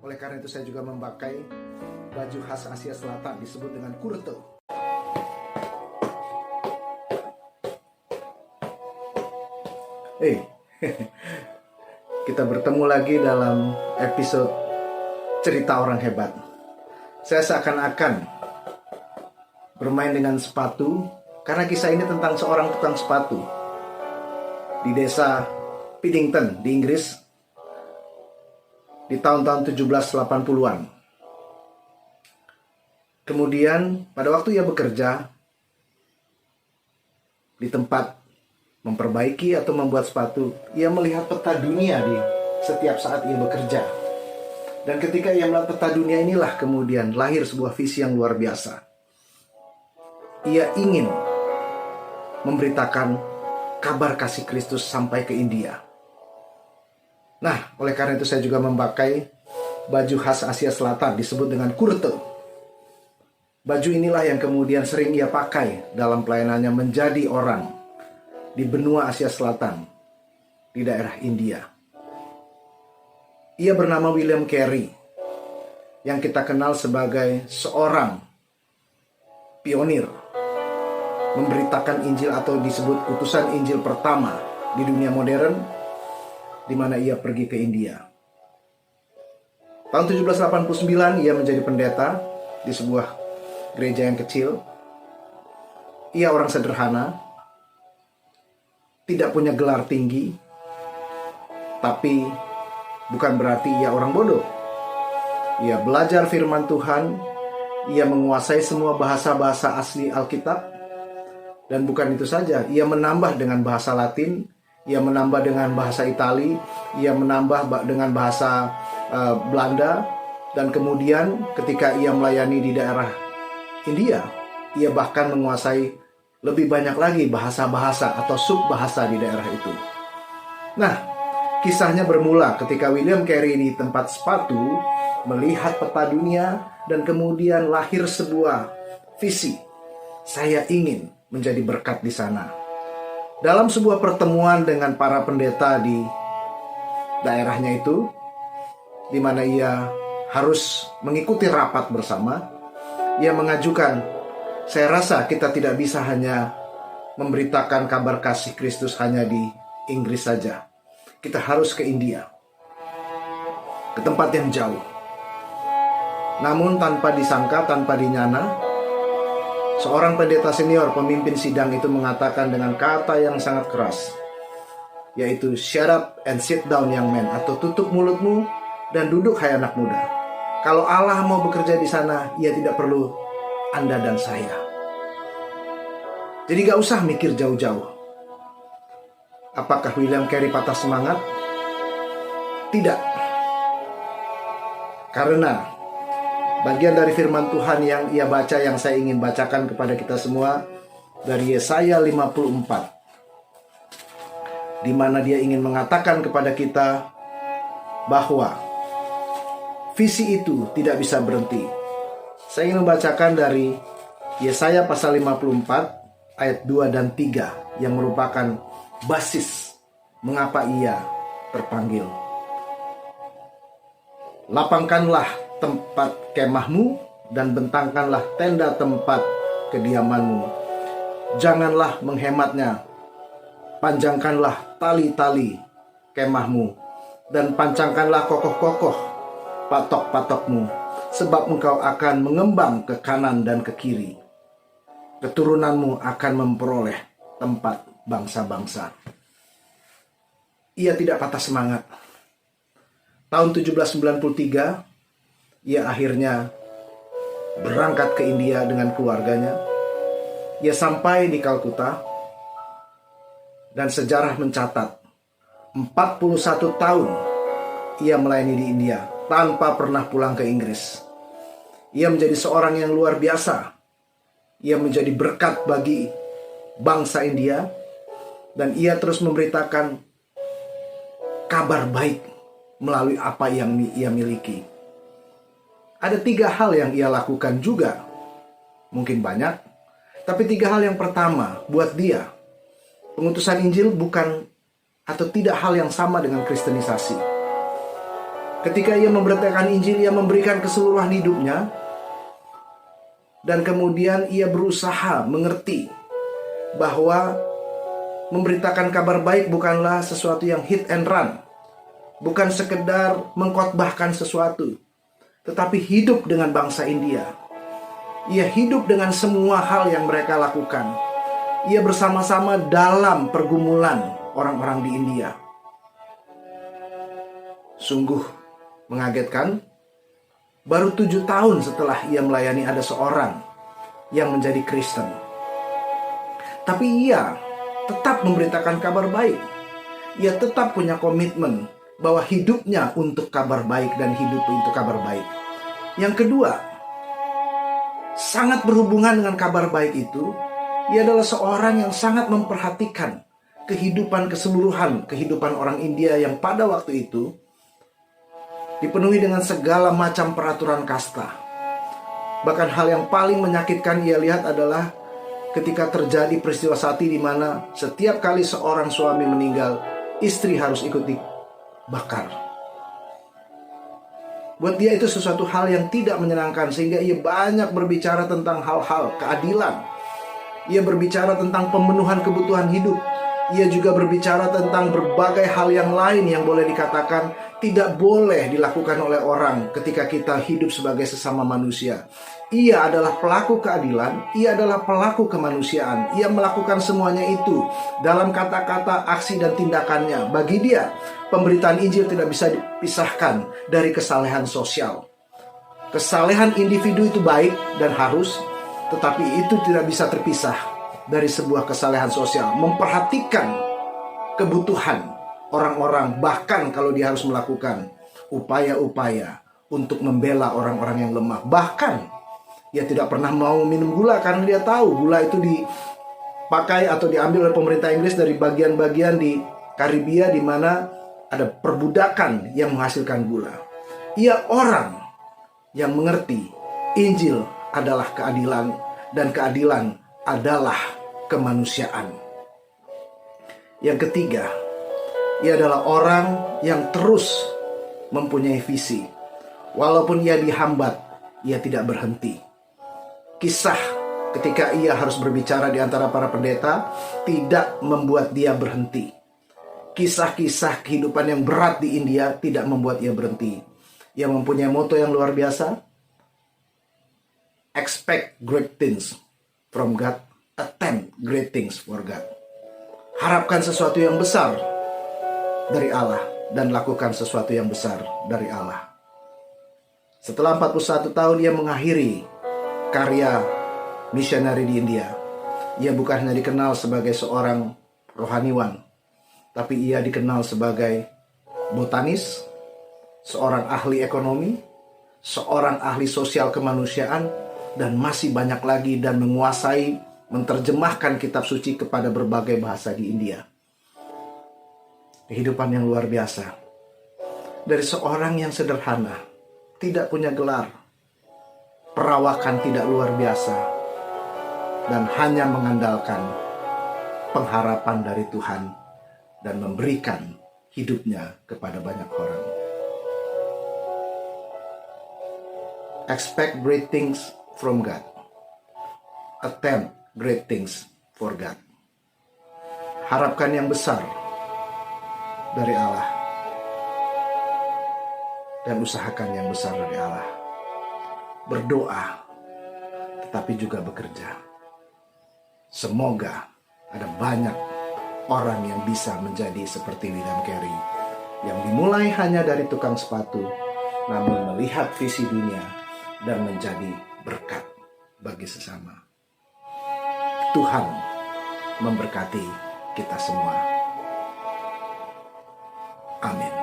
Oleh karena itu saya juga memakai baju khas Asia Selatan disebut dengan kurte. Kita bertemu lagi dalam episode cerita orang hebat. Saya seakan-akan bermain dengan sepatu karena kisah ini tentang seorang tukang sepatu di desa Piddington di Inggris di tahun-tahun 1780-an. Kemudian pada waktu ia bekerja di tempat memperbaiki atau membuat sepatu, ia melihat peta dunia di setiap saat ia bekerja. Dan ketika ia melihat peta dunia inilah kemudian lahir sebuah visi yang luar biasa. Ia ingin memberitakan kabar kasih Kristus sampai ke India. Nah, oleh karena itu saya juga memakai baju khas Asia Selatan disebut dengan kurte. Baju inilah yang kemudian sering ia pakai dalam pelayanannya menjadi orang di benua Asia Selatan, di daerah India. Ia bernama William Carey, yang kita kenal sebagai seorang pionir memberitakan Injil atau disebut utusan Injil pertama di dunia modern, di mana ia pergi ke India. Tahun 1789 ia menjadi pendeta di sebuah gereja yang kecil. Ia orang sederhana, tidak punya gelar tinggi, tapi bukan berarti ia orang bodoh. Ia belajar firman Tuhan, ia menguasai semua bahasa-bahasa asli Alkitab, dan bukan itu saja, ia menambah dengan bahasa Latin, ia menambah dengan bahasa Itali, ia menambah dengan bahasa Belanda, dan kemudian ketika ia melayani di daerah India, ia bahkan menguasai lebih banyak lagi bahasa-bahasa atau sub-bahasa di daerah itu. Nah, kisahnya bermula ketika William Carey di tempat sepatu melihat peta dunia dan kemudian lahir sebuah visi. Saya ingin menjadi berkat di sana. Dalam sebuah pertemuan dengan para pendeta di daerahnya itu, di mana ia harus mengikuti rapat bersama, ia mengajukan, saya rasa kita tidak bisa hanya memberitakan kabar kasih Kristus hanya di Inggris saja. Kita harus ke India, ke tempat yang jauh. Namun tanpa disangka, tanpa dinyana, seorang pendeta senior pemimpin sidang itu mengatakan dengan kata yang sangat keras, yaitu shut up and sit down young man, atau tutup mulutmu dan duduk hai anak muda. Kalau Allah mau bekerja di sana, ia tidak perlu Anda dan saya. Jadi gak usah mikir jauh-jauh. Apakah William Carey patah semangat? Tidak. Karena bagian dari firman Tuhan yang ia baca, yang saya ingin bacakan kepada kita semua, dari Yesaya 54, di mana dia ingin mengatakan kepada kita bahwa visi itu tidak bisa berhenti. Saya ingin membacakan dari Yesaya pasal 54 ayat 2 dan 3 yang merupakan basis mengapa ia terpanggil. Lapangkanlah tempat kemahmu dan bentangkanlah tenda tempat kediamanmu. Janganlah menghematnya. Panjangkanlah tali-tali kemahmu dan pancangkanlah kokoh-kokoh patok-patokmu, sebab engkau akan mengembang ke kanan dan ke kiri. Keturunanmu akan memperoleh tempat bangsa-bangsa. Ia tidak patah semangat. Tahun 1793 ia akhirnya berangkat ke India dengan keluarganya. Ia sampai di Kalkuta, dan sejarah mencatat 41 tahun ia melayani di India tanpa pernah pulang ke Inggris. Ia menjadi seorang yang luar biasa. Ia menjadi berkat bagi bangsa India, dan ia terus memberitakan kabar baik melalui apa yang ia miliki. Ada 3 hal yang ia lakukan juga. Mungkin banyak, tapi 3 hal yang pertama buat dia, pengutusan Injil bukan atau tidak hal yang sama dengan kristenisasi. Ketika ia memberitakan Injil, ia memberikan keseluruhan hidupnya. Dan kemudian ia berusaha mengerti bahwa memberitakan kabar baik bukanlah sesuatu yang hit and run. Bukan sekedar mengkhotbahkan sesuatu, tetapi hidup dengan bangsa India. Ia hidup dengan semua hal yang mereka lakukan. Ia bersama-sama dalam pergumulan orang-orang di India. Sungguh mengagetkan, baru 7 tahun setelah ia melayani ada seorang yang menjadi Kristen. Tapi ia tetap memberitakan kabar baik. Ia tetap punya komitmen bahwa hidupnya untuk kabar baik dan hidup untuk kabar baik. Yang kedua, sangat berhubungan dengan kabar baik itu, ia adalah seorang yang sangat memperhatikan kehidupan keseluruhan, kehidupan orang India yang pada waktu itu dipenuhi dengan segala macam peraturan kasta. Bahkan hal yang paling menyakitkan ia lihat adalah ketika terjadi peristiwa sati di mana setiap kali seorang suami meninggal, istri harus ikut dibakar. Buat dia itu sesuatu hal yang tidak menyenangkan, sehingga ia banyak berbicara tentang hal-hal keadilan. Ia berbicara tentang pemenuhan kebutuhan hidup. Ia juga berbicara tentang berbagai hal yang lain yang boleh dikatakan tidak boleh dilakukan oleh orang ketika kita hidup sebagai sesama manusia. Ia adalah pelaku keadilan, ia adalah pelaku kemanusiaan. Ia melakukan semuanya itu dalam kata-kata, aksi, dan tindakannya. Bagi dia, pemberitaan Injil tidak bisa dipisahkan dari kesalehan sosial. Kesalehan individu itu baik dan harus, tetapi itu tidak bisa terpisah dari sebuah kesalehan sosial. Memperhatikan kebutuhan orang-orang, bahkan kalau dia harus melakukan upaya-upaya untuk membela orang-orang yang lemah. Bahkan ia tidak pernah mau minum gula karena dia tahu gula itu dipakai atau diambil oleh pemerintah Inggris dari bagian-bagian di Karibia di mana ada perbudakan yang menghasilkan gula. Ia orang yang mengerti Injil adalah keadilan dan keadilan adalah kemanusiaan. Yang ketiga, ia adalah orang yang terus mempunyai visi. Walaupun ia dihambat, ia tidak berhenti. Kisah ketika ia harus berbicara di antara para pendeta tidak membuat dia berhenti. Kisah-kisah kehidupan yang berat di India tidak membuat ia berhenti. Ia mempunyai moto yang luar biasa. Expect great things from God, attempt great things for God. Harapkan sesuatu yang besar dari Allah dan lakukan sesuatu yang besar dari Allah. Setelah 41 tahun ia mengakhiri karya misionari di India. Ia bukan hanya dikenal sebagai seorang rohaniwan, tapi ia dikenal sebagai botanis, seorang ahli ekonomi, seorang ahli sosial kemanusiaan, dan masih banyak lagi, dan menguasai menerjemahkan kitab suci kepada berbagai bahasa di India. Kehidupan yang luar biasa. Dari seorang yang sederhana, tidak punya gelar, perawakan tidak luar biasa, dan hanya mengandalkan pengharapan dari Tuhan dan memberikan hidupnya kepada banyak orang. Expect great things from God. Attempt great things for God. Harapkan yang besar dari Allah dan usahakan yang besar dari Allah. Berdoa, tetapi juga bekerja. Semoga ada banyak orang yang bisa menjadi seperti William Carey, yang dimulai hanya dari tukang sepatu, namun melihat visi dunia dan menjadi berkat bagi sesama. Tuhan memberkati kita semua. Amin.